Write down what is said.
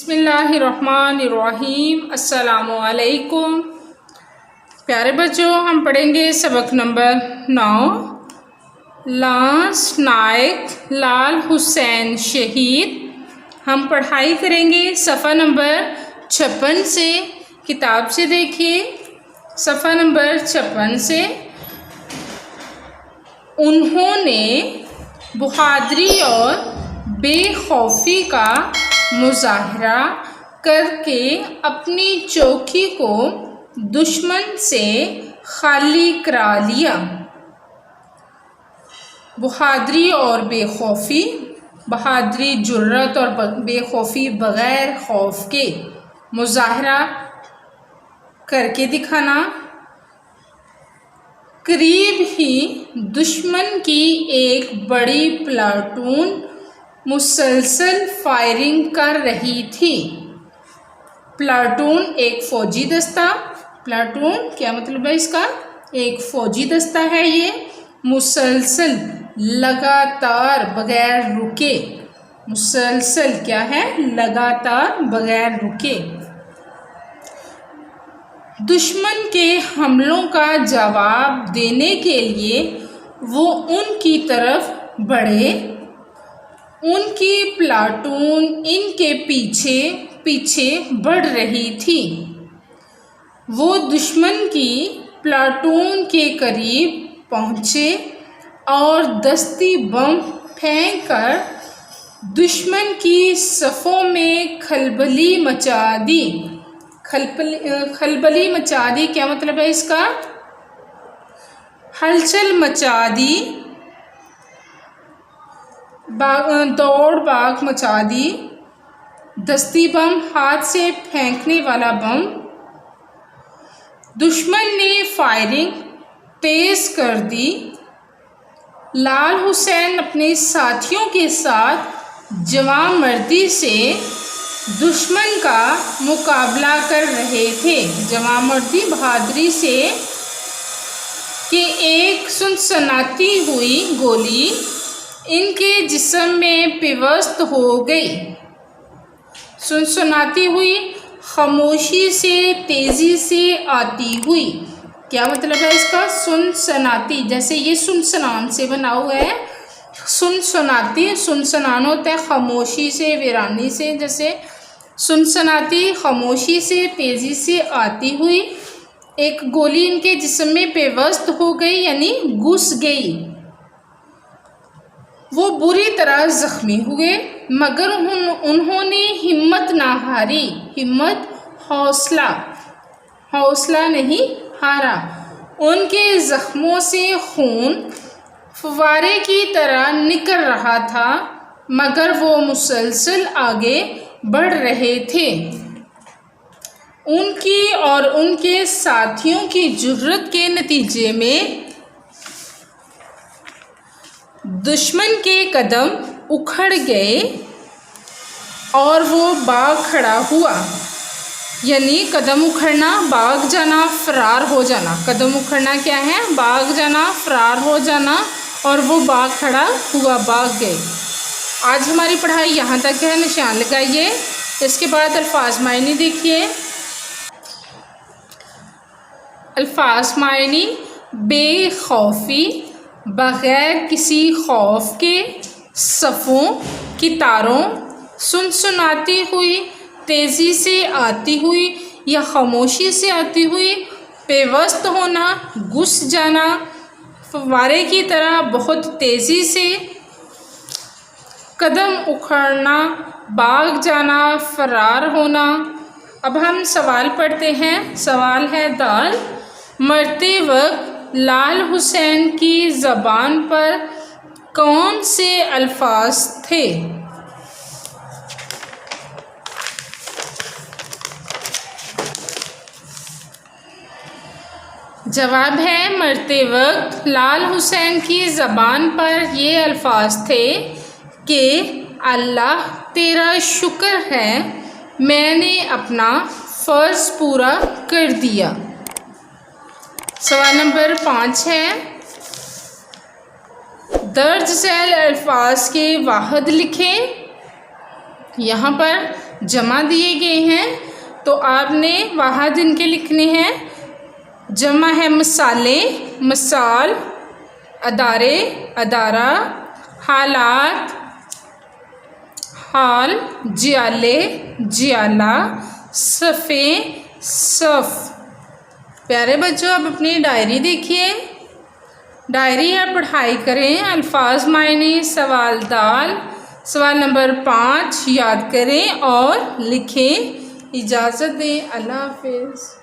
बिस्मिल्लाहिर्रहमानिर्रहीम। अस्सलामुअलैकुम। प्यारे बच्चों, हम पढ़ेंगे सबक नंबर 9। लांस नायक लाल हुसैन शहीद। हम पढ़ाई करेंगे सफ़ा नंबर 56 से। किताब से देखिए सफ़ा नंबर 56 से। उन्होंने बहादुरी और बेखौफी का मुजाहरा करके अपनी चौकी को दुश्मन से खाली करा लिया। बहादुरी और बेखौफी, बहादुरी जुर्रत और बेखौफी बग़ैर खौफ के मुजाहरा करके दिखाना। करीब ही दुश्मन की एक बड़ी प्लाटून मुसलसल फायरिंग कर रही थी। प्लाटून एक फ़ौजी दस्ता। प्लाटून क्या मतलब है इसका? एक फ़ौजी दस्ता है ये। मुसलसल लगातार बगैर रुके। मुसलसल क्या है? लगातार बगैर रुके। दुश्मन के हमलों का जवाब देने के लिए वो उनकी तरफ बढ़े। उनकी प्लाटून इनके पीछे पीछे बढ़ रही थी। वो दुश्मन की प्लाटून के करीब पहुँचे और दस्ती बम फेंक कर दुश्मन की सफ़ों में खलबली मचा दी। खलबली मचा दी क्या मतलब है इसका? हलचल मचा दी, दौड़ भाग मचा दी। दस्ती बम हाथ से फेंकने वाला बम। दुश्मन ने फायरिंग तेज कर दी। लाल हुसैन अपने साथियों के साथ जवांमर्दी से दुश्मन का मुकाबला कर रहे थे। जवांमर्दी बहादुरी से कि एक सनसनाती हुई गोली इनके जिस्म में पिवस्त हो गई। सनसनाती हुई, खामोशी से तेज़ी से आती हुई। क्या मतलब है इसका? सुनसनाती, जैसे ये सुनसनान से बना हुआ है। सुनसनाती, सुनसनान होता है खामोशी से, वीरानी से। जैसे सुनसनाती, खामोशी से तेज़ी से आती हुई एक गोली इनके जिस्म में पेवस्त हो गई, यानी घुस गई। वो बुरी तरह ज़ख्मी हुए, मगर उन्होंने हिम्मत ना हारी। हिम्मत, हौसला, हौसला नहीं हारा। उनके ज़ख्मों से खून फव्वारे की तरह निकल रहा था, मगर वो मुसलसल आगे बढ़ रहे थे। उनकी और उनके साथियों की जुर्रत के नतीजे में दुश्मन के कदम उखड़ गए और वो भाग खड़ा हुआ। यानी कदम उखड़ना, भाग जाना, फरार हो जाना। कदम उखड़ना क्या है? भाग जाना, फरार हो जाना। और वो भाग खड़ा हुआ, भाग गए। आज हमारी पढ़ाई यहाँ तक है। निशान लगाइए। इसके बाद अल्फाज मायनी देखिए। अल्फाज मायनी: बेखौफी, बग़ैर किसी खौफ के, सफ़ों, कितारों, सुनसुनाती हुई, तेज़ी से आती हुई या खामोशी से आती हुई, पेवस्त होना, घुस जाना, फव्वारे की तरह बहुत तेज़ी से, कदम उखड़ना, भाग जाना, फरार होना। अब हम सवाल पढ़ते हैं। सवाल है दाल। मरते वक्त लाल हुसैन की ज़बान पर कौन से अल्फाज थे? जवाब है, मरते वक्त लाल हुसैन की ज़बान पर ये अल्फाज थे कि अल्लाह तेरा शुक्र है, मैंने अपना फ़र्ज़ पूरा कर दिया। सवाल नंबर 5 है, दर्ज झैल अल्फाज के वाहद लिखें। यहाँ पर जमा दिए गए हैं तो आपने वाहद इनके लिखने हैं। जमा है मसाले, मसाल, अदारे, अदारा, हालात, हाल, जियाले, जियाला, सफ़े, सफ़। प्यारे बच्चों, अब अपनी डायरी देखिए। डायरी है, पढ़ाई करें, अल्फाज मायने, सवाल दाल। सवाल नंबर 5 याद करें और लिखें। इजाज़त दें, अल्लाह हाफ़िज़।